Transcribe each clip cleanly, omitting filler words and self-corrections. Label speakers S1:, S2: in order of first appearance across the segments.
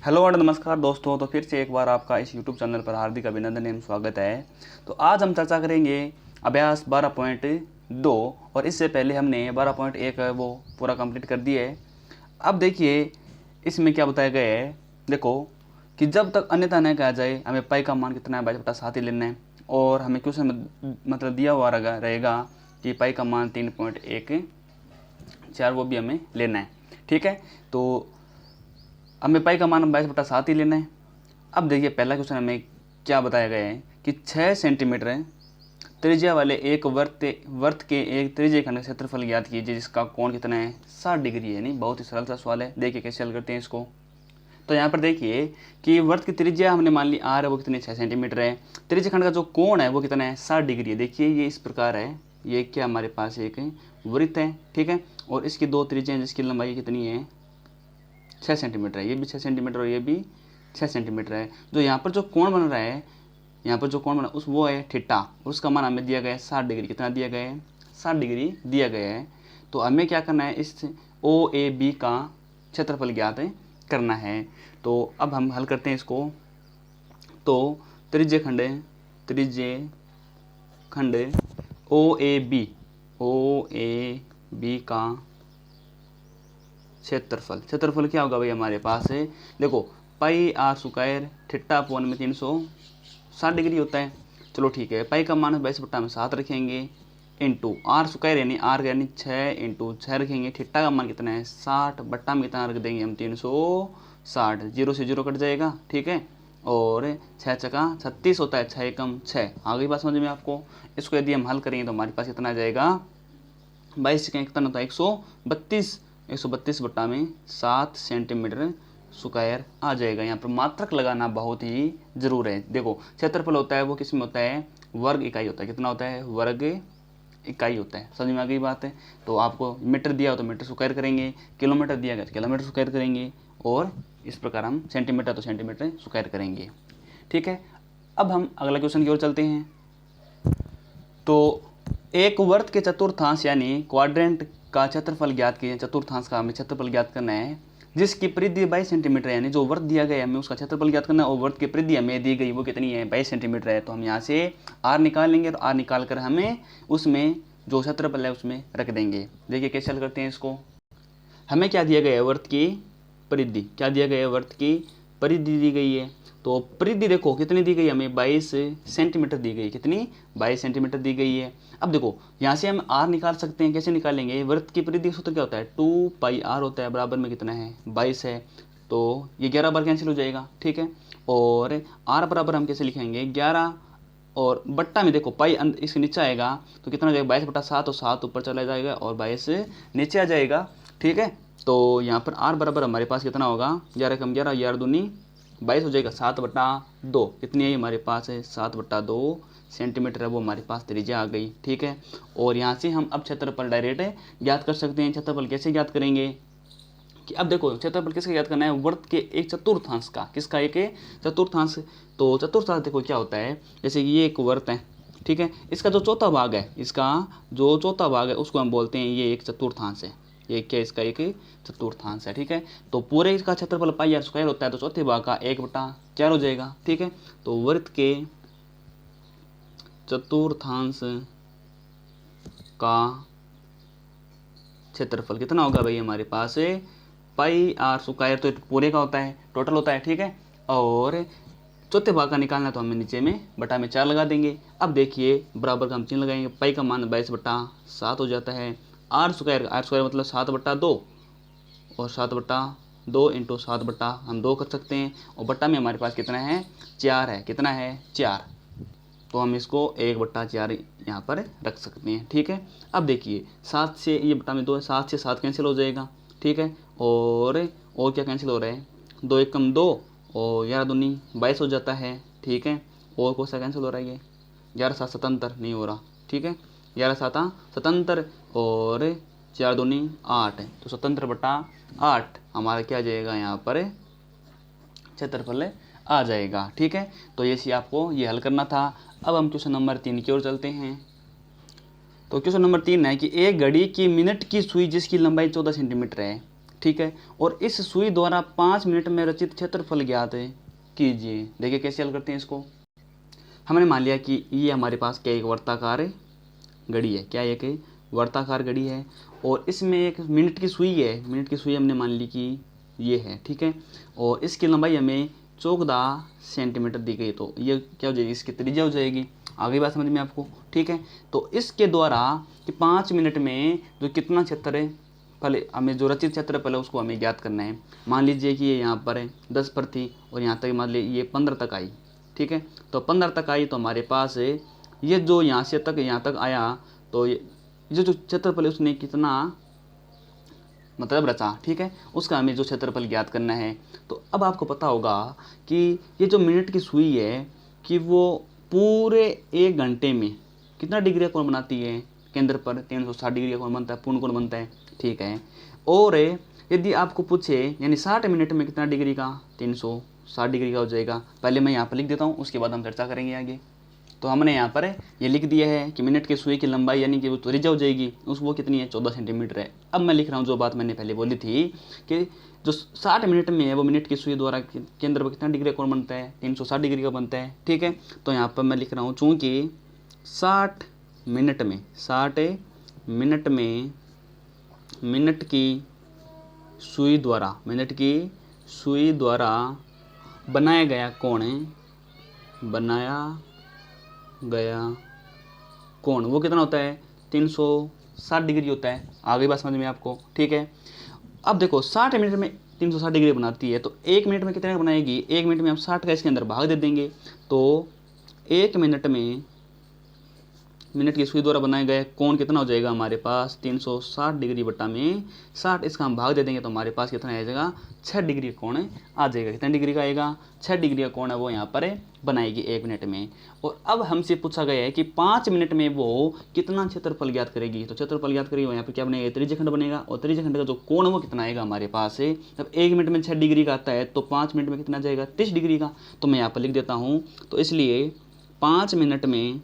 S1: Hello और नमस्कार दोस्तों। तो फिर से एक बार आपका इस यूट्यूब चैनल पर हार्दिक अभिनंदन एवं स्वागत है। तो आज हम चर्चा करेंगे अभ्यास 12.2 और इससे पहले हमने 12.1 वो पूरा कंप्लीट कर दिया है। अब देखिए इसमें क्या बताया गया है। देखो कि जब तक अन्यथा न कहा जाए हमें पाई का मान कितना है 22/7 ही लेना है और हमें क्वेश्चन मतलब दिया हुआ रहेगा कि पाई का मान 3.14 वो भी हमें लेना है। ठीक है, तो हमें पाई का मान 22/7 ही लेना है। अब देखिए पहला क्वेश्चन हमें क्या बताया गया है कि 6 सेंटीमीटर त्रिज्या वाले एक वर्त के एक त्रिज्य खंड का क्षेत्रफल ज्ञात कीजिए जिसका कोण कितना है 60 डिग्री है। नहीं, बहुत ही सरल सा सवाल है। देखिए कैसे हल करते हैं इसको। तो यहाँ पर देखिए कि वर्त की त्रिज्या हमने मान ली आर है, वो कितनी 6 सेंटीमीटर है। त्रिज्य खंड का जो कोण है वो कितना है 60 डिग्री है। देखिए ये इस प्रकार है, ये क्या हमारे पास एक वृत्त है। ठीक है, और इसकी दो त्रिज्या हैं जिसकी लंबाई कितनी है 6 सेंटीमीटर है। ये भी 6 सेंटीमीटर और ये भी 6 सेंटीमीटर है। जो यहाँ पर जो कोण बन रहा है, यहाँ पर जो कोण बना उस वो है थीटा, उसका मान हमें दिया गया है 60 डिग्री। कितना दिया गया है 60 डिग्री दिया गया है। तो हमें क्या करना है, इस ओ ए बी का क्षेत्रफल ज्ञात करना है। तो अब हम हल करते हैं इसको। तो त्रिज्य खंड ओ ए बी का क्षेत्रफल क्या होगा भाई हमारे पास है। देखो पाई आर स्क्वायर थीटा अपॉन में 360 डिग्री होता है। चलो ठीक है, पाई का मान 22/7 रखेंगे इंटू आर स्क्वायर यानी 6 इंटू 6 रखेंगे। थीटा का मान कितना है 60 बट्टा में कितना रख देंगे हम 360। जीरो से जीरो कट जाएगा। ठीक है, और 6 छका 36 होता है, 6 एकम 6। आ गई बात समझ में आपको। इसको यदि हम हल करेंगे तो हमारे पास कितना आ जाएगा 22 का कितना होता है 132 बट्टा में 7 सेंटीमीटर स्क्वायर आ जाएगा। यहाँ पर मात्रक लगाना बहुत ही जरूर है। देखो क्षेत्रफल होता है वो किस में होता है वर्ग इकाई होता है। कितना होता है वर्ग इकाई होता है। समझ में आ गई बात है। तो आपको मीटर दिया हो तो मीटर स्क्वायर करेंगे, किलोमीटर दिया गया तो किलोमीटर स्क्वायर करेंगे, और इस प्रकार हम सेंटीमीटर तो सेंटीमीटर स्क्वायर करेंगे। ठीक है, अब हम अगला क्वेश्चन की ओर चलते हैं। तो एक वर्त के चतुर्थांश यानी क्वाड्रेंट का क्षेत्रफल ज्ञात कीजिए। चतुर्थांश का हमें क्षेत्रफल ज्ञात करना है जिसकी परिधि 22 सेंटीमीटर, यानी जो वर्त दिया गया है हमें उसका क्षेत्रफल ज्ञात करना है और वर्त की परिधि हमें दी गई वो कितनी है 22 सेंटीमीटर है। तो हम यहाँ से आर निकाल लेंगे। तो आर निकाल कर हमें उसमें जो क्षेत्रफल है उसमें रख देंगे। देखिए कैसे हल करते हैं इसको। हमें क्या दिया गया है वर्त की परिधि, क्या दिया गया है वर्त की परिधि दी गई है। तो परिधि देखो कितनी दी गई हमें 22 सेंटीमीटर दी गई। कितनी 22 सेंटीमीटर दी गई है। अब देखो यहाँ से हम आर निकाल सकते हैं। कैसे निकालेंगे, वर्त की परिधि का सूत्र क्या होता है 2πr होता है, बराबर में कितना है 22 है। तो ये 11 बार कैंसिल हो जाएगा। ठीक है, और आर बराबर हम कैसे लिखेंगे 11 और बट्टा में देखो पाई इसके नीचे आएगा तो कितना हो जाएगा 22/7 और 7 ऊपर चला जाएगा और 22 नीचे आ जाएगा। ठीक है, तो यहाँ पर आर बराबर हमारे पास कितना होगा 11 कम 11 11 दूनी 22 हो जाएगा 7/2। कितनी है हमारे पास है 7/2 सेंटीमीटर है वो हमारे पास त्रिज्या आ गई। ठीक है, और यहाँ से हम अब क्षेत्रफल डायरेक्ट ज्ञात कर सकते हैं। क्षेत्रफल कैसे ज्ञात करेंगे कि अब देखो क्षेत्रफल किसका ज्ञात करना है वर्त के एक चतुर्थांश का। किसका एक चतुर्थांश। तो चतुर्थांश देखो क्या होता है, जैसे कि ये एक वर्त है। ठीक है, इसका जो चौथा भाग है, इसका जो चौथा भाग है उसको हम बोलते हैं ये एक चतुर्थांश है। ये क्या इसका एक चतुर्थांश है। ठीक है, तो पूरे इसका क्षेत्रफल पाई आर स्क्वायर होता है तो चौथे भाग का 1/4 हो जाएगा। ठीक है, तो वर्त के चतुर्थांश का क्षेत्रफल कितना होगा भाई हमारे पास पाई आर स्क्वायर, तो पूरे का होता है टोटल होता है। ठीक है, और चौथे भाग का निकालना तो हमें नीचे में बटा में 4 लगा देंगे। अब देखिए बराबर का हम चिन्ह लगाएंगे, पाई का मान 22/7 हो जाता है। आर स्क्वायर मतलब 7/2 और 7/2 इंटू 7 हम 2 कर सकते हैं और बट्टा में हमारे पास कितना है 4 है। कितना है 4, तो हम इसको 1/4 यहाँ पर रख सकते हैं। ठीक है, अब देखिए 7 से ये बट्टा में 2 है, 7 से 7 कैंसिल हो जाएगा। ठीक है, और क्या कैंसिल हो रहा है 2 एकम 2 और 11 दूनी 22 हो जाता है। ठीक है, और कौन सा कैंसिल हो रहा है ये 11 7 77 नहीं हो रहा। ठीक है, 11 7 77 और 4 दूनी 8 है, तो 77/8 हमारा क्या आ जाएगा यहाँ पर क्षेत्रफल आ जाएगा। ठीक है, तो ये सी आपको ये हल करना था। अब हम क्वेश्चन नंबर 3 की ओर चलते हैं। तो क्वेश्चन नंबर 3 है कि एक घड़ी की मिनट की सुई जिसकी लंबाई 14 सेंटीमीटर है ठीक है। और इस सुई द्वारा 5 मिनट में रचित क्षेत्रफल ज्ञात कीजिए। देखिए कैसे हल करते हैं इसको। हमने मान लिया कि ये हमारे पास क्या एक वर्ताकार घड़ी है, क्या एक वर्ताकार घड़ी है और इसमें एक मिनट की सुई है। मिनट की सुई हमने मान ली कि ये है, ठीक है। और इसकी लंबाई हमें 14 सेंटीमीटर दी गई, तो ये क्या हो जाएगी, इसकी त्रिज्या हो जाएगी। आगे बात समझ में आपको, ठीक है। तो इसके द्वारा कि 5 मिनट में जो कितना क्षेत्र है, पहले हमें जो रचित क्षेत्रफल है उसको हमें ज्ञात करना है। मान लीजिए कि ये यहाँ पर है 10 पर थी और यहाँ तक मान लीजिए ये 15 तक आई, ठीक है। तो 15 तक आई तो हमारे पास ये जो यहाँ से तक यहाँ तक आया, तो ये जो क्षेत्रफल है उसने कितना मतलब रचा, ठीक है। उसका हमें जो क्षेत्रफल ज्ञात करना है। तो अब आपको पता होगा कि ये जो मिनट की सुई है कि वो पूरे 1 घंटे में कितना डिग्री का कोण बनाती है, केंद्र पर 360 डिग्री का कोण बनता है, पूर्ण कोण बनता है, ठीक है। और यदि आपको पूछे यानी 60 मिनट में कितना डिग्री का, 360 डिग्री का हो जाएगा। पहले मैं यहाँ पर लिख देता हूँ, उसके बाद हम चर्चा करेंगे आगे। तो हमने यहाँ पर ये लिख दिया है कि मिनट के सुई की लंबाई यानी कि वो त्रिज्या हो जाएगी वो कितनी है, 14 सेंटीमीटर है। अब मैं लिख रहा हूँ जो बात मैंने पहले बोली थी कि जो 60 मिनट में है वो मिनट की सुई द्वारा केंद्र पर कितना डिग्री का कोण बनता है, 360 डिग्री का बनता है, ठीक है। तो यहाँ पर मैं लिख रहा हूँ चूँकि 60 मिनट में मिनट की सुई द्वारा बनाया गया कोण वो कितना होता है, 360 डिग्री होता है। आगे बात समझ में आपको, ठीक है। अब देखो 60 मिनट में 360 डिग्री बनाती है तो 1 मिनट में कितने का बनाएगी, 1 मिनट में हम 60 का इसके अंदर भाग दे देंगे। तो 1 मिनट में मिनट की सुई द्वारा बनाए गए कोण कितना हो जाएगा हमारे पास, 360 डिग्री बटा में 60, इसका हम भाग दे देंगे तो हमारे पास कितना आ जाएगा, 6 डिग्री का कोण आ जाएगा। कितने डिग्री का आएगा, 6 डिग्री का कोण है वो यहाँ पर बनाएगी 1 मिनट में। और अब हमसे पूछा गया है कि 5 मिनट में वो कितना क्षेत्रफल ज्ञात करेगी। तो क्षेत्रफल ज्ञात करेगी यहाँ पर क्या बनेगा, त्रिज्यखंड बनेगा। और त्रिज्यखंड का जो कोण वो कितना आएगा हमारे पास है, जब 1 मिनट में 6 डिग्री का आता है तो 5 मिनट में कितना जाएगा, 30 डिग्री का। तो मैं यहाँ पर लिख देता हूँ। तो इसलिए 5 मिनट में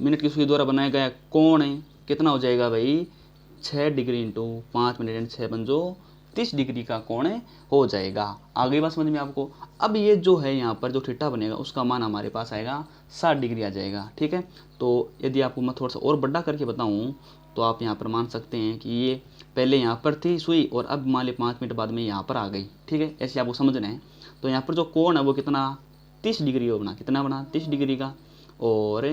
S1: मिनट की सुई द्वारा बनाया गया कोण कितना हो जाएगा भाई, 6 डिग्री इंटू 5 मिनट एंड 6 पंजो 30 डिग्री का कोण हो जाएगा। आगे बात समझ में आपको। अब ये जो है यहाँ पर जो थीटा बनेगा उसका मान हमारे पास आएगा 60 डिग्री आ जाएगा, ठीक है। तो यदि आपको मैं थोड़ा सा और बड़ा करके बताऊँ तो आप यहाँ पर मान सकते हैं कि ये पहले यहाँ पर थी सुई और अब मान ली 5 मिनट बाद में यहाँ पर आ गई, ठीक है। ऐसे आपको समझना है। तो यहाँ पर जो कोण है वो कितना, 30 डिग्री बना, कितना बना, 30 डिग्री का। और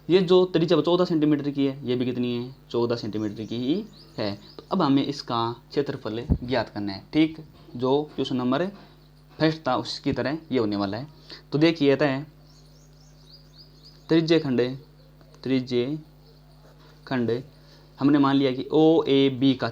S1: ये जो त्रिज्या 14 सेंटीमीटर की है ये भी कितनी है, 14 सेंटीमीटर की ही है। तो अब हमें इसका क्षेत्रफल ज्ञात करना है, ठीक। जो क्वेश्चन नंबर फर्स्ट था उसकी तरह ये होने वाला है। तो देखिए है त्रिज्य खंड हमने मान लिया कि OAB का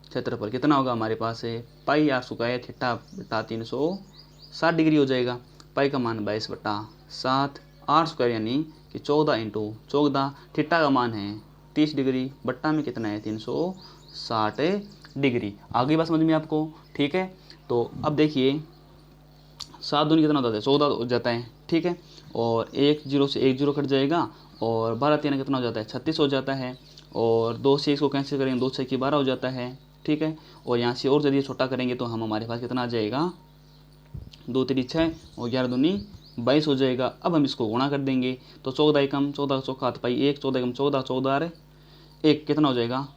S1: क्षेत्रफल कितना होगा हमारे पास है, पाई आर स्क्वायर थीटा बटा 360 डिग्री हो जाएगा। पाई का मान 22 बटा 7, आर स्क्वायर यानी कि 14 इंटू 14, थीटा का मान है 30 डिग्री बट्टा में कितना है, 360 डिग्री। आगे बात समझ में आपको, ठीक है। तो अब देखिए 7 दूनी कितना होता है, 14 हो जाता है, ठीक है। और 1 0 से 1 0 कट जाएगा और 12 3 कितना हो जाता है, 36 हो जाता है। और 2 से इसको कैंसिल करेंगे, 2 6 12 हो जाता है, ठीक है। और यहाँ से और यदि छोटा करेंगे तो हम हमारे पास कितना आ जाएगा, 2 3 6 और 11 दूनी 22 हो जाएगा। अब हम इसको गुणा कर देंगे तो 14 एकम 14 चौका पाई 1, 14 एकम 14, 14 1 कितना हो जाएगा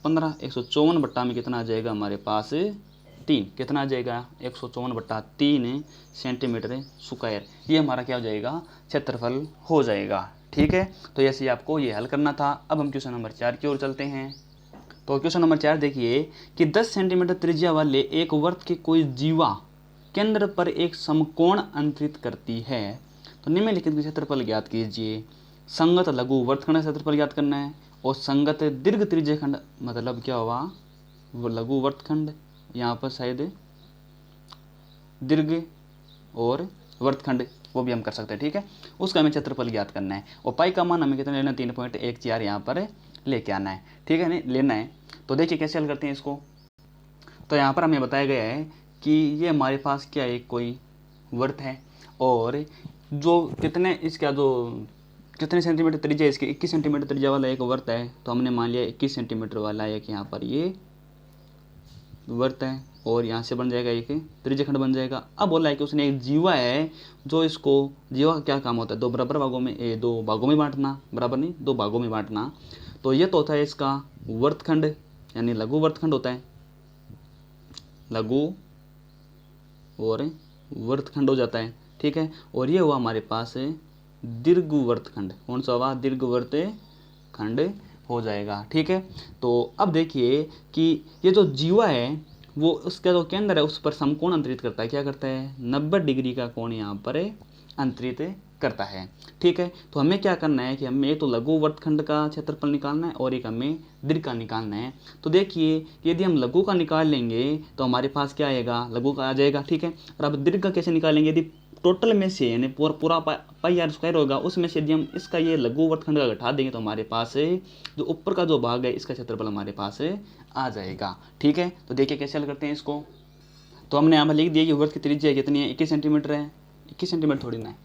S1: 15, 154 बट्टा में कितना आ जाएगा हमारे पास 3, कितना आ जाएगा 154 बट्टा 3 सेंटीमीटर स्क्वायर। ये हमारा क्या हो जाएगा, क्षेत्रफल हो जाएगा, ठीक है। तो ऐसे आपको ये हल करना था। अब हम क्वेश्चन नंबर 4 की ओर चलते हैं। तो क्वेश्चन नंबर 4 देखिए कि 10 सेंटीमीटर त्रिज्या वाले एक वृत्त की कोई जीवा केंद्र पर एक समकोण अंतरित करती है। तो निम्नलिखित क्षेत्रफल ज्ञात कीजिए। संगत लघु वृत्तखंड का क्षेत्रफल ज्ञात करना है और संगत दीर्घ त्रिज्यखंड मतलब क्या हुआ, वो लघु वृत्तखंड, यहाँ पर शायद दीर्घ और वृत्तखंड वो भी हम कर सकते हैं, ठीक है। उसका हमें क्षेत्रफल ज्ञात करना है और पाई का मान हमें कितना लेना, 3.14 यहाँ पर लेके आना है, ठीक है, नहीं लेना है। तो देखिए कैसे हल करते हैं इसको। तो यहाँ पर हमें बताया गया है कि ये हमारे पास क्या एक कोई वृत्त है और जो कितने इसका जो कितने सेंटीमीटर त्रिज्या इसकी, 21 सेंटीमीटर त्रिज्या वाला एक वर्त है, तो हमने मान लिया 21 सेंटीमीटर वाला एक यहाँ पर ये वर्त है, और यहाँ से बन जाएगा एक त्रिज्यखंड बन जाएगा। अब बोला है कि उसने एक जीवा है, जो इसको, जीवा का क्या काम होता है, दो बराबर भागों में, दो भागों में बांटना, बराबर नहीं, दो भागों में बांटना। तो ये तो होता है इसका वर्तखंड, यानी लघु वर्तखंड होता है, लघु और वर्तखंड हो जाता है, ठीक है। और ये हुआ हमारे पास दीर्घ वर्तखंड, कौन सा हुआ, दीर्घ वर्तखंड हो जाएगा, ठीक है। तो अब देखिए कि ये जो जीवा है वो उसका जो केंद्र है उस पर समकोण अंतरित करता है, क्या करता है, 90 डिग्री का कोण यहाँ पर अंतरित करता है, ठीक है। तो हमें क्या करना है कि हमें एक तो लघु वर्तखंड का क्षेत्रफल निकालना है और एक हमें दीर्घ का निकालना है। तो देखिए यदि हम लघु का निकाल लेंगे तो हमारे पास क्या आएगा, लघु का आ जाएगा, ठीक है। और अब दीर्घ का कैसे निकालेंगे, यदि टोटल में से यानी पूरा पाई आर स्क्वायर होगा, उसमें से यदि हम इसका ये लघु वर्तखंड का घटा देंगे तो हमारे पास जो ऊपर का जो भाग है इसका क्षेत्रफल हमारे पास आ जाएगा, ठीक है। तो देखिए कैसे हल करते हैं इसको। तो हमने यहाँ पर लिख दिया कि वर्त की त्रिज्या कितनी है, 21 सेंटीमीटर है, 21 सेंटीमीटर थोड़ी ना है,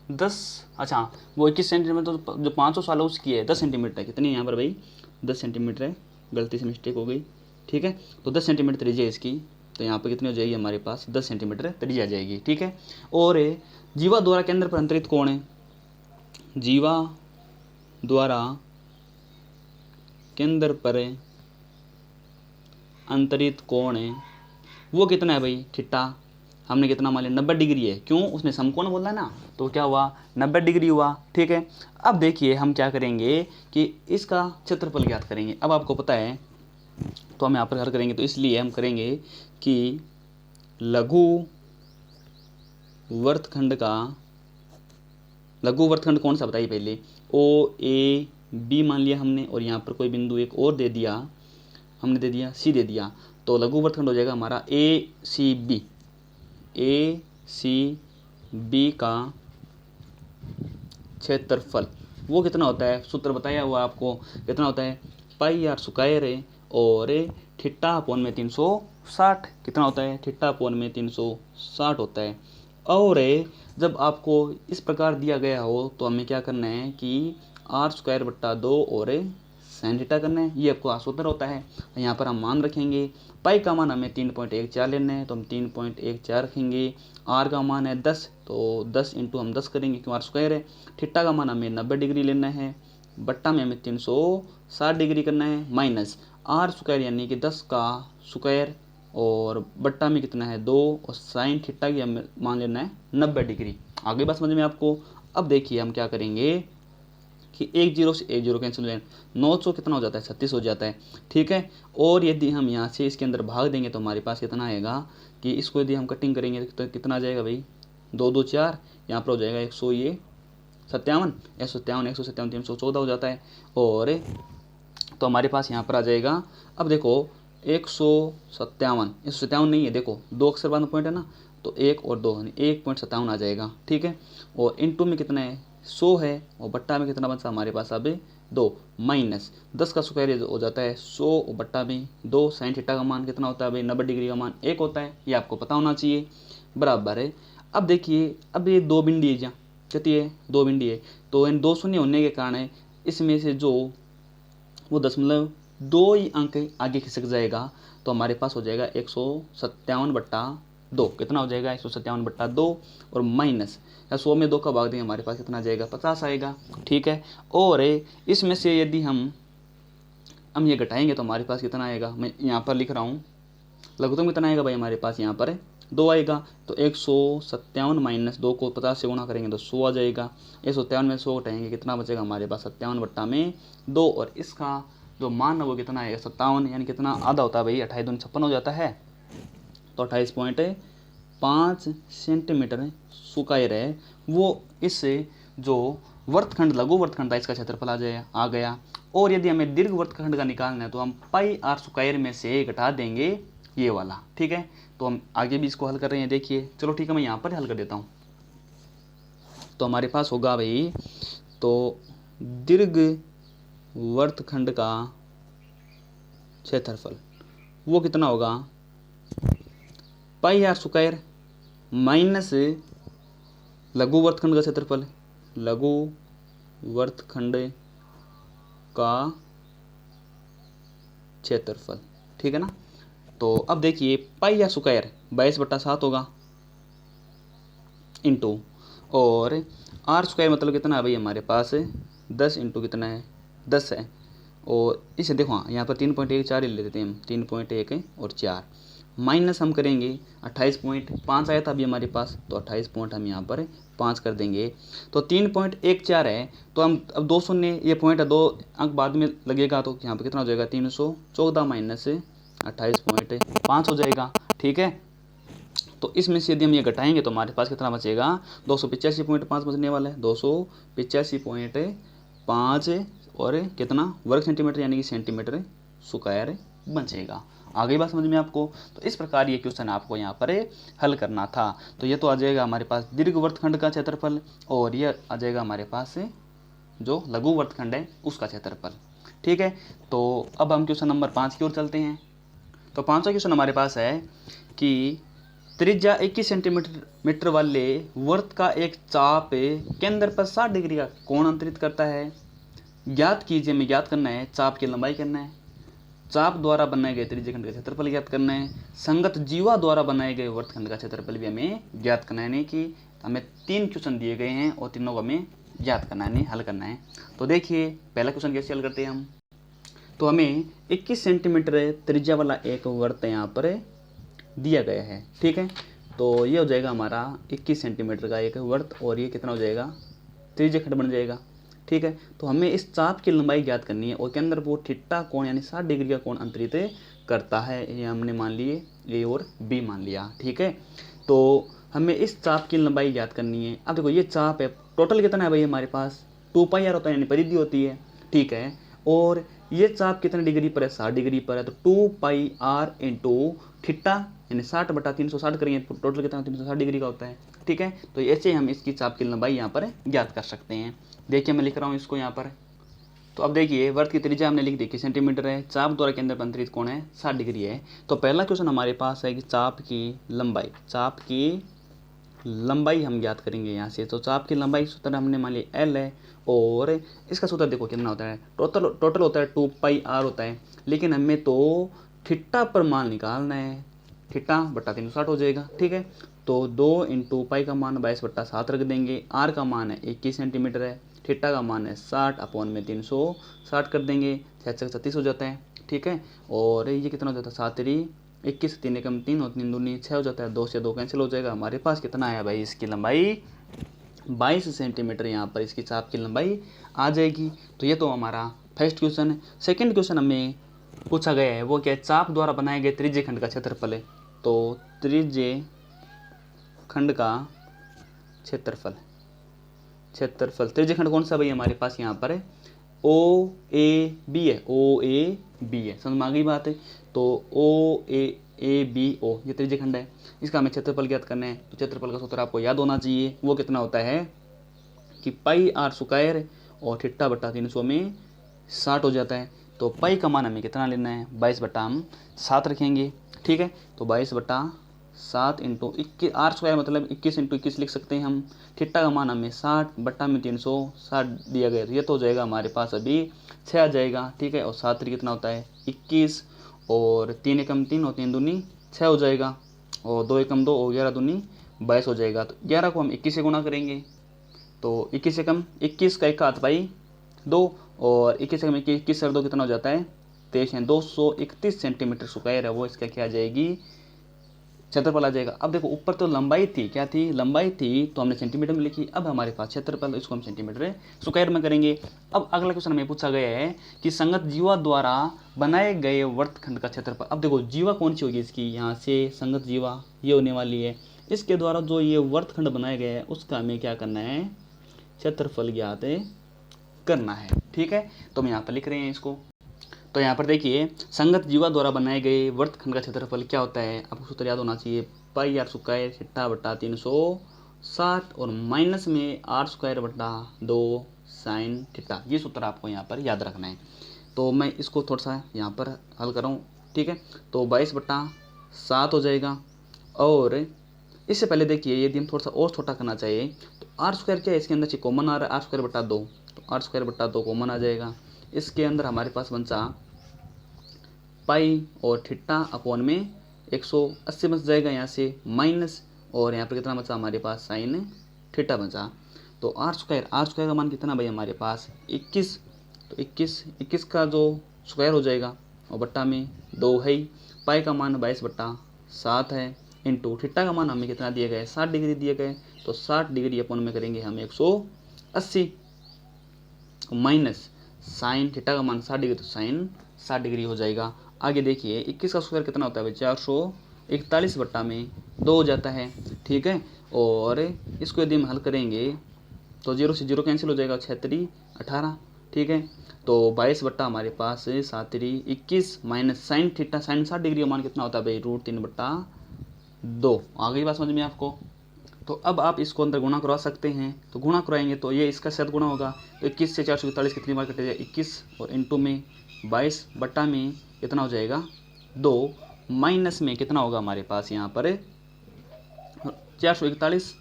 S1: 10, अच्छा वो 21 सेंटीमीटर तो जो 500 साल है उसकी है, 10 सेंटीमीटर है, कितनी है यहाँ पर भाई, 10 सेंटीमीटर है, गलती से मिस्टेक हो गई, ठीक है। तो 10 सेंटीमीटर त्रिज्या है इसकी, तो यहाँ पर कितनी हो जाएगी हमारे पास, 10 सेंटीमीटर त्रिज्या आ जाएगी, ठीक है। और जीवा द्वारा केंद्र पर अंतरित कोण है, जीवा द्वारा केंद्र पर अंतरित कोण है वो कितना है भाई, थीटा, हमने कितना मान लिया, 90 डिग्री है, क्यों, उसने समकोण बोला ना, तो क्या हुआ, 90 डिग्री हुआ, ठीक है। अब देखिए हम क्या करेंगे कि इसका क्षेत्रफल ज्ञात करेंगे। अब आपको पता है तो हम यहाँ पर हल करेंगे, तो इसलिए हम करेंगे कि लघु वर्तखंड कौन सा बताइए पहले, ओ ए बी मान लिया हमने, और यहाँ पर कोई बिंदु एक और दे दिया, हमने दे दिया सी दे दिया, तो लघु वर्तखंड हो जाएगा हमारा ए सी बी का क्षेत्रफल वो कितना होता है, सूत्र बताया हुआ आपको, कितना होता है, पाई आर स्क्वायर है, और थीटा अपॉन में 360, कितना होता है, थीटा अपॉन में 360 होता है। और जब आपको इस प्रकार दिया गया हो तो हमें क्या करना है कि आर स्क्वायर बट्टा 2 और साइन थीटा करना है, ये आपको सूत्र होता है। यहाँ पर हम मान रखेंगे, पाई का मान हमें 3.14 लेना है, तो हम 3.14 रखेंगे, आर का मान है 10, तो 10 इंटू हम 10 करेंगे क्यों आर स्क्वायर है, थीटा का मान हमें 90 डिग्री लेना है, बट्टा में हमें 360 डिग्री करना है, माइनस आर स्क्वायर यानी कि 10 का स्क्वायर, और बट्टा में कितना है 2, और साइन थीटा की हमें मान लेना है 90 डिग्री। आगे बात समझ में आपको। अब देखिए हम क्या करेंगे कि 1 0 से 1 0 कैंसिल हो जाए, 900 कितना हो जाता है, 36 हो जाता है, ठीक है। और यदि हम यहाँ से इसके अंदर भाग देंगे तो हमारे पास कितना आएगा कि इसको यदि हम कटिंग करेंगे तो कितना आ जाएगा भाई, 2 2 4, यहाँ पर हो जाएगा 157, 157 314 हो जाता है, और तो हमारे पास यहाँ पर आ जाएगा, अब देखो 157 नहीं है, देखो 2 अक्षर बाद में पॉइंट है ना, तो 1 और 2 1.57 आ जाएगा, ठीक है। और इनटू में कितना है 100 है, और बट्टा में कितना बचा हमारे पास अब 2, माइनस 10 का स्क्वायर हो जाता है 100, और बट्टा में 2, साइन थीटा का मान कितना होता है भाई, 90 डिग्री का मान 1 होता है, ये आपको पता होना चाहिए, बराबर है। अब देखिए अब ये 2 बिंदी है, कितनी है, 2 बिंदी है, तो इन 2 शून्य होने के कारण इसमें से जो वो 2 ही अंक आगे खिसक जाएगा, तो हमारे पास हो जाएगा 157/2, कितना हो जाएगा 157/2, और माइनस या 100 में 2 का भाग देंगे हमारे पास कितना जाएगा 50 आएगा, ठीक है। और इसमें से यदि हम ये घटाएंगे तो हमारे पास कितना आएगा, मैं यहाँ पर लिख रहा हूँ, लघुत्तम कितना आएगा भाई हमारे पास यहाँ पर 2 आएगा, तो 157 माइनस 2 को 50 से गुणा करेंगे तो 100 आ जाएगा, 157 में 100 घटाएंगे कितना बचेगा हमारे पास 57/2, और इसका जो मान है वो कितना आएगा 57, यानी कितना आधा होता है भाई, 28 दूनी 56 हो जाता है, तो 28.5 सेंटीमीटर स्क्वायर है वो इससे जो वर्तखंड लघु वर्तखंड था इसका क्षेत्रफल आ गया। और यदि हमें दीर्घ वर्तखंड का निकालना है तो हम पाई आर स्क्वायर में से घटा देंगे ये वाला, ठीक है। तो हम आगे भी इसको हल कर रहे हैं, देखिए चलो ठीक है, मैं यहाँ पर हल कर देता हूँ। तो हमारे पास होगा भाई, तो दीर्घ वर्तखंड का क्षेत्रफल वो कितना होगा, पाई आर स्क्वायर माइनस लघु वर्तखंड का क्षेत्रफल, लघु वर्तखंड का क्षेत्रफल, ठीक है ना। तो अब देखिए पाई या स्क्वायर 22/7 होगा इंटू, और आर स्क्वायर मतलब कितना है भाई हमारे पास 10 इंटू कितना है 10 है, और इसे देखो हाँ यहाँ पर 3.14 ले लेते हैं हम, 3.1 और 4 माइनस हम करेंगे 28.5 आया था अभी हमारे पास, तो 28 पॉइंट हम यहाँ पर 5 कर देंगे, तो 3.14 है। तो हम अब 2 शून्य ये पॉइंट है, 2 अंक बाद में लगेगा, तो यहाँ पर कितना हो जाएगा 314 माइनस 28.5 हो जाएगा, ठीक है। तो इसमें से यदि हम ये घटाएंगे तो हमारे पास कितना बचेगा 285.5 बचने वाला है, 285.5 और कितना वर्ग सेंटीमीटर यानी कि सेंटीमीटर स्क्वायर बचेगा। आ गई बात समझ में आपको। तो इस प्रकार ये क्वेश्चन आपको यहाँ पर हल करना था। तो ये तो आ जाएगा हमारे पास दीर्घवृत्तखंड का क्षेत्रफल, और ये आ जाएगा हमारे पास जो लघु वर्तखंड है उसका क्षेत्रफल, ठीक है। तो अब हम क्वेश्चन नंबर 5 की ओर चलते हैं। तो 5वां क्वेश्चन हमारे पास है कि त्रिज्या 21 सेंटीमीटर वाले वर्त का एक चाप केंद्र पर 60 डिग्री का कोण अंतरित करता है। ज्ञात कीजिए, हमें ज्ञात करना है चाप की लंबाई करना है, चाप द्वारा बनाए गए त्रिज्यखंड का क्षेत्रफल ज्ञात करना है, संगत जीवा द्वारा बनाए गए वर्तखंड का क्षेत्रफल भी हमें ज्ञात करना है। यानी कि हमें 3 क्वेश्चन दिए गए हैं और तीनों को हमें ज्ञात करना है, नहीं हल करना है। तो देखिए पहला क्वेश्चन कैसे हल करते हैं हम। तो हमें 21 सेंटीमीटर त्रिज्या वाला एक वर्त यहाँ पर दिया गया है, ठीक है। तो ये हो जाएगा हमारा 21 सेंटीमीटर का एक वर्त, और ये कितना हो जाएगा त्रिज्यखंड बन जाएगा, ठीक है। तो हमें इस चाप की लंबाई ज्ञात करनी है, और के अंदर वो थीटा कोण यानी 60 डिग्री का कोण अंतरित करता है। ये हमने मान लिए ए और बी मान लिया, ठीक है। तो हमें इस चाप की लंबाई ज्ञात करनी है। अब देखो ये चाप है, टोटल कितना है भाई हमारे पास 2πr होता है यानी परिधि होती है, ठीक है। और ये चाप कितने डिग्री पर है 60 डिग्री पर है, तो 2πr इंटू थीटा यानी 60/360 करेंगे, टोटल कितना 360 डिग्री का होता है, ठीक है। तो ऐसे हम इसकी चाप की लंबाई यहाँ पर ज्ञात कर सकते हैं। देखिए मैं लिख रहा हूँ इसको यहाँ पर। तो अब देखिए वर्त की त्रिज्या हमने लिख दी कि सेंटीमीटर है, चाप द्वारा केंद्र पर अंतरित कोण है 60 डिग्री है। तो पहला क्वेश्चन हमारे पास है कि चाप की लंबाई हम ज्ञात करेंगे यहाँ से। तो चाप की लंबाई सूत्र हमने मान लिया L है, और इसका सूत्र देखो कितना होता है, टोटल होता है 2πr होता है, लेकिन हमें तो थीटा पर मान निकालना है, थीटा/360 हो जाएगा, ठीक है। तो 2 इंटू पाई का मान 22/7 रख देंगे, आर का मान है 21 सेंटीमीटर है, थीटा का मान है 60/360 कर देंगे, 6×36 हो जाता है, ठीक है। और ये कितना हो जाता है 7×3 21, 3 एकम 3 और 3 दूनी 6 हो जाता है, 2 से 2 कैंसिल हो जाएगा। हमारे पास कितना है भाई इसकी लंबाई 22 सेंटीमीटर यहाँ पर इसकी चाप की लंबाई आ जाएगी। तो ये तो हमारा फर्स्ट क्वेश्चन है। सेकंड क्वेश्चन हमें पूछा गया है वो क्या है, चाप द्वारा बनाए गए त्रिज्यखंड का क्षेत्रफल है। तो त्रिज्यखंड का क्षेत्रफल त्रिज्यखंड कौन सा भाई हमारे पास यहाँ पर है OAB है, OAB है, समझ में आ गई बात है। तो OABO ये त्रिज्यखंड है, इसका हमें क्षेत्रफल ज्ञात करना है। तो क्षेत्रफल का सूत्र आपको याद होना चाहिए, वो कितना होता है कि πr स्क्वायर और थीटा/300 में 60 हो जाता है। तो पाई का मान हमें कितना लेना है 22/7 रखेंगे, ठीक है। तो 22/7 इंटू 21, आर स्क्वायर मतलब 21 इंटू 21 लिख सकते हैं हम। थीटा का मान हमें 60/360 दिया गया, तो ये तो हो जाएगा हमारे पास अभी 6 आ जाएगा, ठीक है। और 7 कितना होता है 21, और 3 एकम 3 और 3 दूनी 6 हो जाएगा, और 2 एकम 2 और 11 दूनी 22 हो जाएगा। तो 11 को हम 21 से गुणा करेंगे, तो 21 एकम 21 का एक हाथ भाई 2, और 21 एकम 21 से 2 कितना हो जाता है 23 है, 231 सेंटीमीटर स्क्वायर है वो इसका क्या आ जाएगी क्षेत्रफल आ जाएगा। अब देखो ऊपर तो लंबाई थी, क्या थी लंबाई थी, तो हमने सेंटीमीटर में लिखी। अब हमारे पास क्षेत्रफल, इसको हम सेंटीमीटर स्क्वायर में करेंगे। अब अगला क्वेश्चन हमें पूछा गया है कि संगत जीवा द्वारा बनाए गए वर्तखंड का क्षेत्रफल। अब देखो जीवा कौन सी होगी इसकी, यहाँ से संगत जीवा ये होने वाली है, इसके द्वारा जो ये वर्तखंड बनाया गया है उसका हमें क्या करना है क्षेत्रफल ज्ञात करना है, ठीक है। तो हम यहाँ पर लिख रहे हैं इसको। तो यहाँ पर देखिए संगत जीवा द्वारा बनाए गए वर्तखंड का क्षेत्रफल क्या होता है, आपको सूत्र याद होना चाहिए πr स्क्वायर थीटा/360 और माइनस में r²/2 साइन थीटा, ये सूत्र आपको यहाँ पर याद रखना है। तो मैं इसको थोड़ा सा यहाँ पर हल कर रहा हूँ, ठीक है। तो 22/7 हो जाएगा, और इससे पहले देखिए यदि हम थोड़ा सा और छोटा करना चाहिए तो r² क्या है इसके अंदर से कॉमन आ रहा है r²/2, तो आर स्क्वायर बट्टा 2 कॉमन आ जाएगा। इसके अंदर हमारे पास बचा पाई और थीटा अपॉन में 180 बच जाएगा यहाँ से माइनस, और यहाँ पर कितना बचा हमारे पास साइन थीटा बचा। तो आर स्क्वायर का मान कितना भाई हमारे पास 21, तो 21 का जो स्क्वायर हो जाएगा और बट्टा में 2 है। पाई का मान 22/7 है, इंटू थीटा का मान हमें कितना दिया गया है 60 डिग्री दिया गया है, तो 60 डिग्री अपन में करेंगे हम 180 माइनस साइन थीटा का मान 60 डिग्री, तो साइन 60 डिग्री हो जाएगा। आगे देखिए 21 का स्क्वायर कितना होता है भाई 441 बट्टा में 2 हो जाता है, ठीक है। और इसको यदि हम हल करेंगे तो 0 से 0 कैंसिल हो जाएगा, 6 3 18, ठीक है। तो 22 बट्टा हमारे पास 7 3 21 minus sine theta, sine 60 degree का मान कितना होता है भाई √3/2। आ गई बात समझ में आपको। तो अब आप इसको अंदर गुणा करवा सकते हैं, तो गुणा कराएंगे तो ये इसका शत गुणा होगा, तो 21 से 441 कितनी बार कटेगा 21, और इंटू में 22 बट्टा में कितना हो जाएगा 2, माइनस में कितना होगा हमारे पास यहाँ पर 441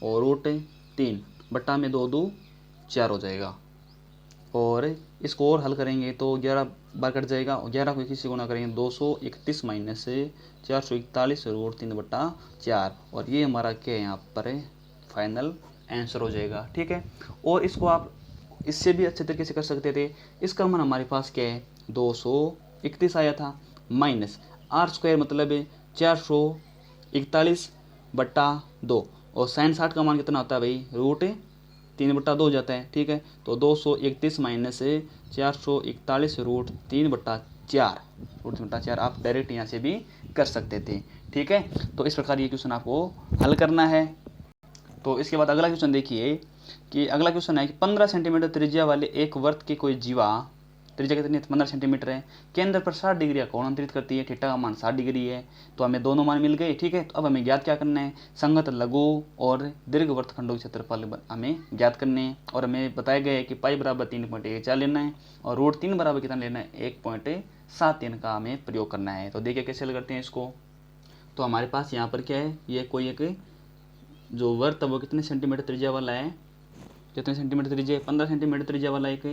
S1: और √3 बट्टा में 2 2 4 हो जाएगा। और इसको और हल करेंगे तो 11 बार कट जाएगा, और 11 को किसी गुना करेंगे 231 माइनस 441 √3/4, और ये हमारा क्या है यहाँ पर फाइनल आंसर हो जाएगा, ठीक है। और इसको आप इससे भी अच्छे तरीके से कर सकते थे। इसका मान हमारे पास क्या है 231 आया था, माइनस आर स्क्वायर मतलब 441/2, और साइन 60 का मान कितना होता है भाई √3/2 हो जाता है, ठीक है। तो 231 माइनस 441 √3/4 आप डायरेक्ट यहाँ से भी कर सकते थे, ठीक है। तो इस प्रकार ये क्वेश्चन आपको हल करना है। तो इसके बाद अगला क्वेश्चन देखिए कि अगला क्वेश्चन है कि 15 सेंटीमीटर त्रिज्या वाले एक वर्त की कोई जीवा, त्रिज्या कितनी है 15 सेंटीमीटर है, केंद्र पर 60 डिग्री का कोण अंतरित करती है, थीटा का मान 60 डिग्री है। तो हमें दोनों मान मिल गए, ठीक है। तो अब हमें ज्ञात क्या करना है, संगत लघु और दीर्घ वर्तखंडों के क्षेत्रफल हमें ज्ञात करने हैं, और हमें बताया गया है कि पाई बराबर 3.14 लेना है, और √3 बराबर कितना लेना है 1.73 का हमें प्रयोग करना है। तो देखिए कैसे करते हैं इसको। तो हमारे पास यहाँ पर क्या है, ये कोई एक जो वर्त है वो कितने सेंटीमीटर त्रिज्या वाला है, कितने सेंटीमीटर त्रिज्या 15 सेंटीमीटर त्रिज्या वाला एक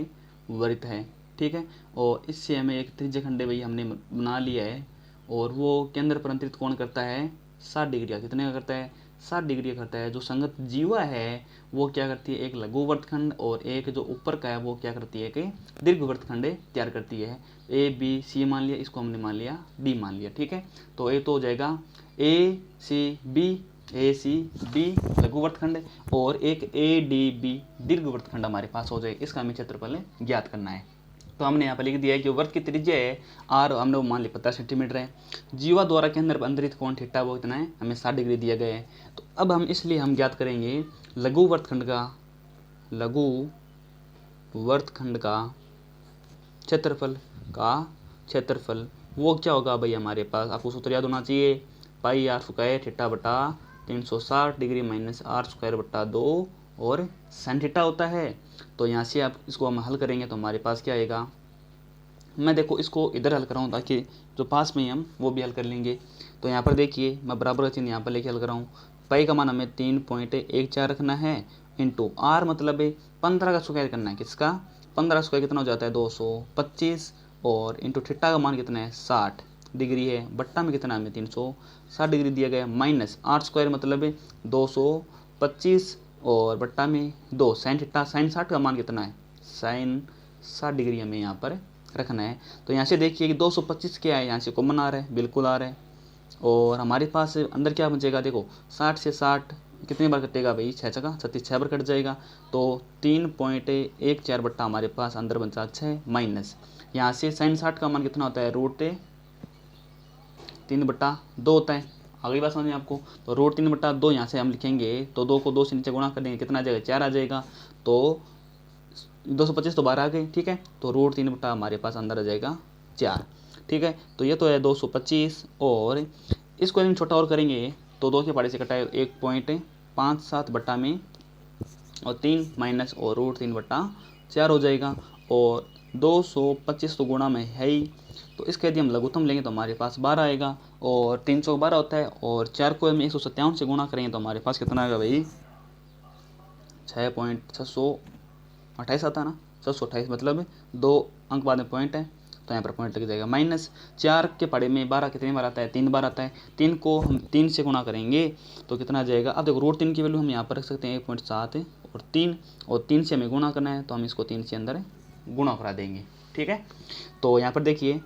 S1: वृत्त है, ठीक है। और इससे हमें एक त्रिज्या खंड भाई हमने बना लिया है, और वो केंद्र पर अंतरित कोण करता है 60 डिग्री का, कितने का करता है 60 डिग्री का करता है। जो संगत जीवा है वो क्या करती है, एक लघु वर्तखंड, और एक जो ऊपर का है वो क्या करती है कि दीर्घ वर्तखंड तैयार करती है। ABC मान लिया, इसको हमने मान लिया D मान लिया, ठीक है। तो ये तो हो जाएगा ACB लघु वर्तखंड, और एक ADB दीर्घ वर्तखंड हमारे पास हो जाएगा। इसका हमें क्षेत्रफल ज्ञात करना है। तो हमने यहाँ पर लिख दिया है कि वर्त की त्रिज्या है R, हमने वो मान लिया 50 सेंटीमीटर है। जीवा द्वारा के अंदर अंतरित कोण थीटा वो कितना है, हमें 60 डिग्री दिया गया है। तो अब हम इसलिए हम ज्ञात करेंगे लघु वर्तखंड का क्षेत्रफल वो क्या होगा भाई हमारे पास, आपको सूत्र याद होना चाहिए, पाई आर स्क्वायर थीटा बटा 360 डिग्री माइनस आर स्क्वायर बटा 2 और साइन थीटा होता है। तो यहाँ से आप इसको हम हल करेंगे तो हमारे पास क्या आएगा, मैं देखो इसको इधर हल कर रहा हूँ ताकि जो पास में ही हम वो भी हल कर लेंगे। तो यहाँ पर देखिए मैं बराबर का चिन्ह यहाँ पर लेके हल कर रहा हूँ। पाई का मान हमें 3.14 रखना है, इंटू आर मतलब 15 का स्क्वायर करना है, किसका 15 स्क्वायर कितना हो जाता है 225, और इंटू थीटा का मान कितना है 60 डिग्री है, बट्टा में कितना हमें 360 डिग्री दिया गया, माइनस आर स्क्वायर मतलब 225 और बट्टा में 2 साइन थीटा, साइन 60 का मान कितना है साइन 60 डिग्री हमें यहाँ पर रखना है। तो यहाँ से देखिए कि 225 क्या है, यहाँ से कॉमन आ रहा है, बिल्कुल आ रहा है, और हमारे पास अंदर क्या बचेगा, देखो 60 से 60 कितनी बार कटेगा भाई 6 जगह 36 6 बार कट जाएगा, तो 3.14 बट्टा हमारे पास अंदर बचा 6 माइनस यहाँ से साइन 60 का मान कितना होता है √3/2 होता है। अगली बात समझ में आपको, तो √3/2 यहाँ से हम लिखेंगे तो 2 को 2 से नीचे गुणा कर देंगे, कितना आ जाएगा 4 आ जाएगा, तो 225 तो बाहर आ गए, ठीक है। तो √3 हमारे पास अंदर आ जाएगा 4, ठीक है। तो ये तो है 225, और इसको हम छोटा और करेंगे तो 2 के पहाड़े से कटा है 1.57 बट्टा में और 3 माइनस और √3/4 हो जाएगा, और 225 तो गुणा में है ही, तो इसके यदि हम लघुत्तम लेंगे तो हमारे पास 12 आएगा, और 312 होता है, और 4 को हम 157 से गुणा करेंगे तो हमारे पास कितना आएगा भाई 6.600 28 आता है ना, 728 मतलब 2 अंक बाद में पॉइंट है, तो यहाँ पर पॉइंट लग जाएगा। माइनस 4 के पढ़े में 12 कितनी बार आता है, 3 बार आता है। 3 को हम 3 से गुणा करेंगे तो कितना आ जाएगा, अब देखो रूट 3 की वैल्यू हम यहाँ पर रख सकते हैं 1.7 और 3 से हमें गुणा करना है, तो हम इसको 3 से अंदर गुणा करा देंगे। ठीक है, तो यहाँ पर देखिए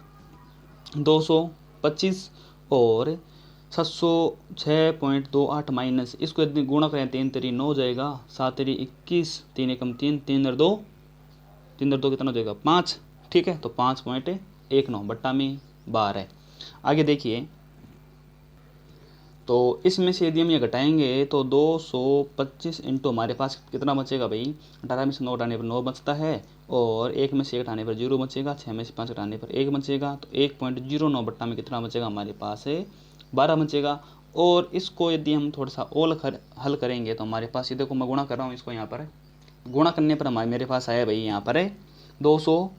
S1: 225 और 706.28 माइनस इसको यदि गुणा करें 3 तेरी 9 हो जाएगा, 7 तेरी 21, 3 एकम 3, 3 दर 2 कितना हो जाएगा 5। ठीक है, तो 5.19 बट्टा में 12 है। आगे देखिए, तो इसमें से यदि हम ये घटाएंगे तो 225 इंटू हमारे पास कितना बचेगा भाई, 18 में से 9 घटाने पर 9 बचता है, और 1 में से 1 घटाने पर 0 बचेगा, 6 में से 5 घटाने पर 1 बचेगा, तो 1.09 बट्टा में कितना बचेगा हमारे पास है 12 बचेगा। और इसको यदि हम थोड़ा सा और हल करेंगे तो हमारे पास, ये देखो मैं गुणा कर रहा हूँ इसको, यहाँ पर गुणा करने पर मेरे पास आया भाई यहाँ पर है 200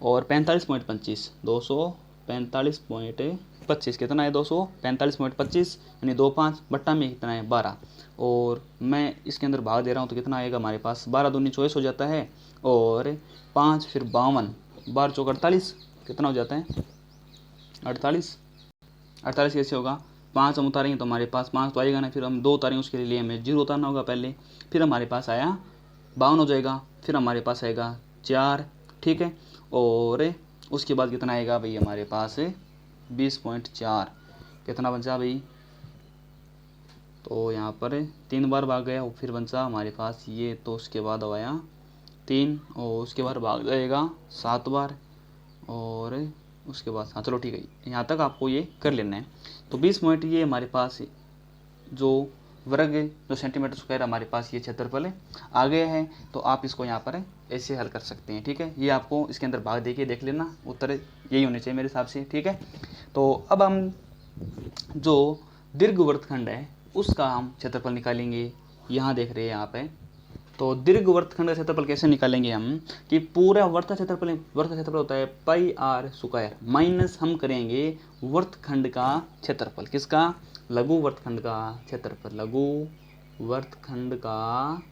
S1: और 45.25, 245.25 कितना है 245.25 यानी 25 बट्टा में कितना है 12, और मैं इसके अंदर भाग दे रहा हूँ तो कितना आएगा हमारे पास 12 दूनी 24 हो जाता है, और 5 फिर 52, 12 चौक 48 कितना हो जाता है 48 कैसे होगा, 5 हम उतारेंगे तो हमारे पास 5 तो आएगा ना, फिर हम 2 उतारेंगे उसके लिए हमें 0 उतारना होगा पहले, फिर हमारे पास आया 52 हो जाएगा, फिर हमारे पास आएगा 4। ठीक है, और उसके बाद कितना आएगा भाई हमारे पास 20.4 कितना बचा भाई, तो यहाँ पर 3 बार भाग गया, और फिर बचा हमारे पास ये, तो उसके बाद आया 3 और उसके बाद भाग जाएगा 7 बार, और उसके बाद हाँ चलो ठीक है, यहाँ तक आपको ये कर लेना है। तो 20 पॉइंट ये हमारे पास जो वर्ग जो सेंटीमीटर स्क्वायर हमारे पास ये क्षेत्रफल आ गया है, तो आप इसको यहाँ पर ऐसे हल कर सकते हैं। ठीक है, ये आपको इसके अंदर भाग देखिए देख लेना, उत्तर यही होने चाहिए मेरे हिसाब से। ठीक है, तो अब हम जो दीर्घ वृत्तखंड है उसका हम क्षेत्रफल निकालेंगे। यहाँ देख रहे हैं यहाँ पे, तो दीर्घ वृत्तखंड का क्षेत्रफल कैसे निकालेंगे हम, कि पूरा वृत्त का क्षेत्रफल होता है पाई आर स्क्वायर माइनस हम करेंगे वृत्तखंड का क्षेत्रफल, किसका, लघु वृत्तखंड का क्षेत्रफल, लघु वृत्तखंड का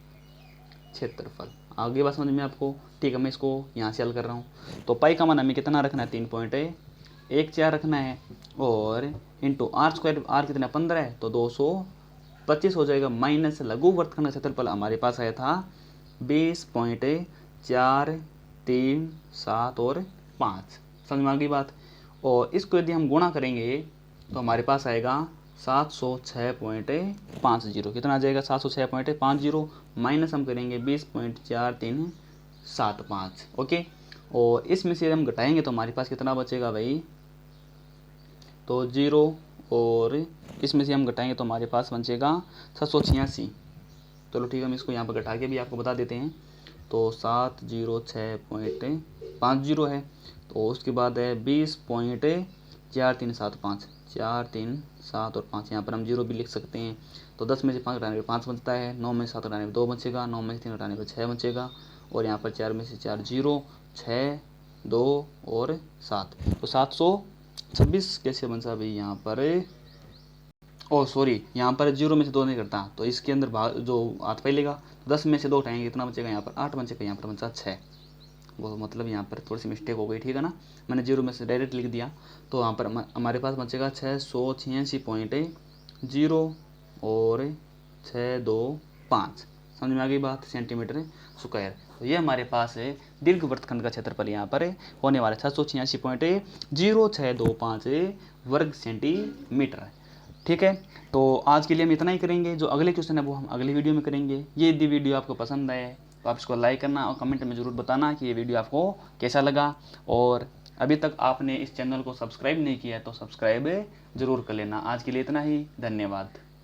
S1: क्षेत्रफल। आगे बात समझ में आपको। ठीक है, मैं इसको यहाँ से हल कर रहा हूँ, तो पाई का मान हमें कितना रखना है 3.14 रखना है, और इंटू आर स्क्वायर, आर कितना 15 है तो 225 हो जाएगा, माइनस लघु वृत्तखंड का क्षेत्रफल हमारे पास आया था 20.437 और 5। समझ में आ गई बात। और इसको यदि हम गुणा करेंगे तो हमारे पास आएगा 706.50, कितना आ जाएगा 706.50, माइनस हम करेंगे 20.4375। ओके, और इसमें से हम घटाएंगे तो हमारे पास कितना बचेगा भाई, तो 0, और इसमें से हम घटाएंगे तो हमारे पास बचेगा 786। चलो ठीक है, हम इसको यहाँ पर घटा के भी आपको बता देते हैं। तो 706.50 है, तो उसके बाद है 20.4375, 4 3 7 और 5, यहाँ पर हम 0 भी लिख सकते हैं। तो 10 में से 5 घटाने पर 5 बचता है, 9 में से 7 घटाने पर 2 बचेगा, 9 में से 3 घटाने पर 6 बचेगा, और यहाँ पर 4 में से 4 0, 6 2 और 7, तो 726 कैसे बचा भाई यहाँ पर, ओ सॉरी यहाँ पर 0 में से 2 नहीं करता, तो इसके अंदर भाग जो हाथ फैलेगा, 10 में से 2 उठाएंगे कितना बचेगा यहाँ पर 8 बचेगा, यहाँ पर बचा 6, वो मतलब यहाँ पर थोड़ी सी मिस्टेक हो गई। ठीक है ना, मैंने 0 में से डायरेक्ट लिख दिया, तो यहाँ पर हमारे पास बचेगा 686.0 और 625। समझ में आ गई बात, सेंटीमीटर स्क्वायर। तो ये हमारे पास है दीर्घ वृत्तखंड का क्षेत्रफल यहाँ पर होने वाला 686.0625 वर्ग सेंटीमीटर। ठीक है, तो आज के लिए हम इतना ही करेंगे, जो अगले क्वेश्चन है वो हम अगले वीडियो में करेंगे। ये यदि वीडियो आपको पसंद आए तो आप इसको लाइक करना और कमेंट में ज़रूर बताना कि ये वीडियो आपको कैसा लगा, और अभी तक आपने इस चैनल को सब्सक्राइब नहीं किया है तो सब्सक्राइब ज़रूर कर लेना। आज के लिए इतना ही, धन्यवाद।